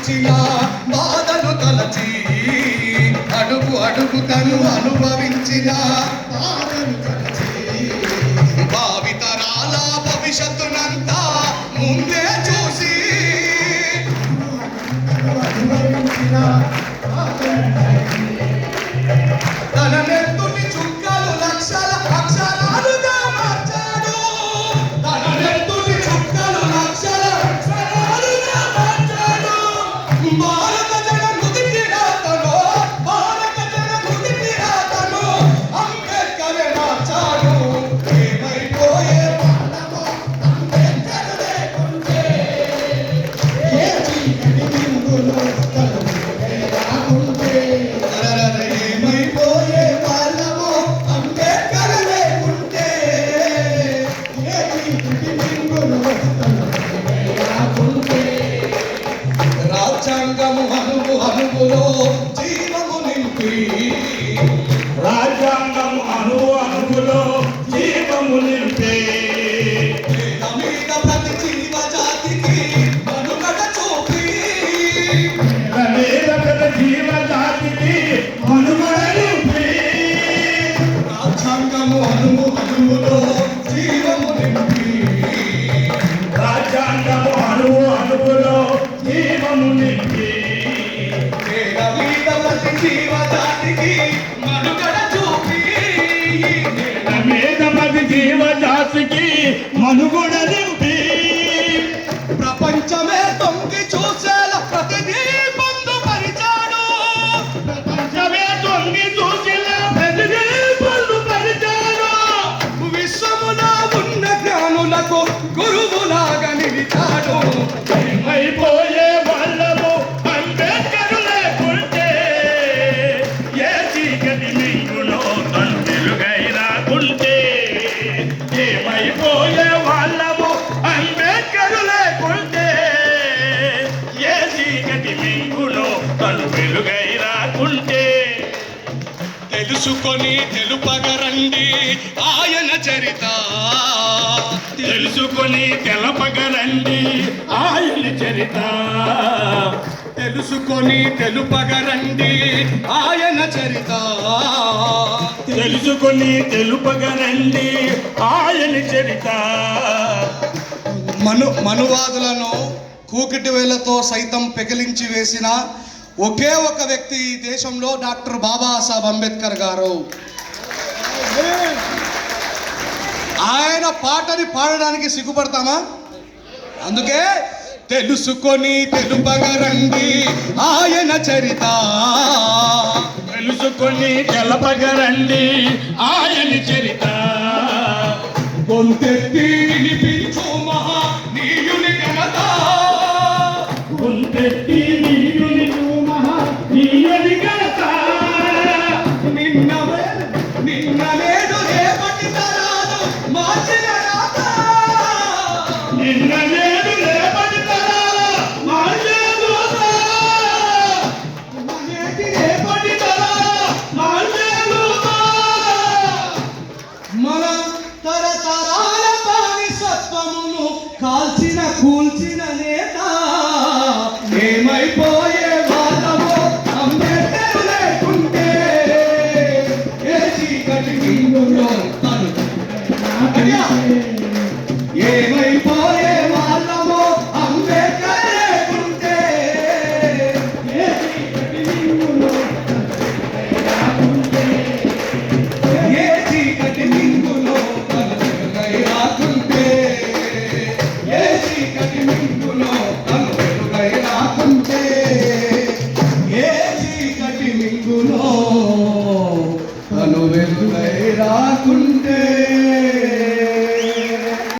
అనుభవించిన బాధను తలచి అడుగు అడుగు తను అనుభవించిన బాధను తలచి భావితరాల భవిష్యత్తునంతా ముందే చూసి అనుభవించిన తన నెత్తుని చుక్కలు లక్షల అక్షరాలుగా మార్చాడు. తన నెత్తుని చుక్కలు లక్షల అక్షరాలుగా మార్చాడు. భారత జన నుదిటి రాతను, భారత జన నుదిటి రాతను అంబేద్కరే మార్చాడు. ఏమైపోయే వాళ్ళమో అంబేద్కర్ లేకుంటే ఏ చీకటి బిందులో తలుపులే రాకుంటే ఏమైపోయే వాళ్ళమో అంబేద్కర్ లేకుంటే ఏ చీకటి బిందులో తలుపులే రాకుంటే రాజ్యాంగము అణువు అణువులో జీవము నింపి రాజ్యాంగము అణువు అణువులో జీవము నింపే నేల మీద ప్రతి జీవ జాతికి మనుగడ చూపి నేల మీద జీవజాతికి మనుగడ నింపి రాజ్యాంగము అణువు అణువులో జీవము నింపి రాజ్యాంగము అణువు అణువులో జీవము నింపి నేల మీద ప్రతి జీవ జాతికి మనుగడ చూపి నేల మీద ప్రతి జీవజాతికి మనుగడ నింపి ప్రపంచమే తొంగి చూసేలా ప్రతిదీ పొందుపరిచాడు. ప్రపంచమే తొంగి చూసిన ప్రతిదీ పొందుపరిచాడు. విశ్వములో ఉన్న జ్ఞానులకు గురువులాగా నిలిచాడు. ఏమైపోయే వాళ్ళము అంబేద్కర్ లేకుంటే ఏ చీకటి మింగులో తను వెలుగై రాకుంటే ఏమైపోయే వాళ్ళము అంబేద్కర్ లేకుంటే ఏ చీకటి మింగులో తను వెలుగై రాకుంటే తెలుసుకొని తెలుపగరండి ఆయన చరిత. తెలుసుకొని తెలపగరండి ఆయన చరిత తెలుసుకొని తెలుపగరండి ఆయన చరిత. తెలుసుకొని తెలుపగరండి ఆయన చరిత మనువాదులను కూకిటి వేలతో సైతం పెకిలించి వేసిన ఒకే ఒక వ్యక్తి ఈ దేశంలో డాక్టర్ బాబాసాహెబ్ అంబేద్కర్ గారు. ఆయన పాటని పాడడానికి సిగ్గుపడతామా? అందుకే తెలుసుకొని తెలుపగరండి ఆయన చరిత. తెలుసుకొని తెలపగరండి ఆయన చరిత గొంతెత్తి వినిపించు మహనీయుని ఘనత. గుంటెత్తి నీయుని నీయుని ఘనత నిన్న నేడు రేపటి తరాలు మార్చిన రాత. నిన్న నేడు రేపటి తరాల మార్చిన దూత. నేటి రేపటి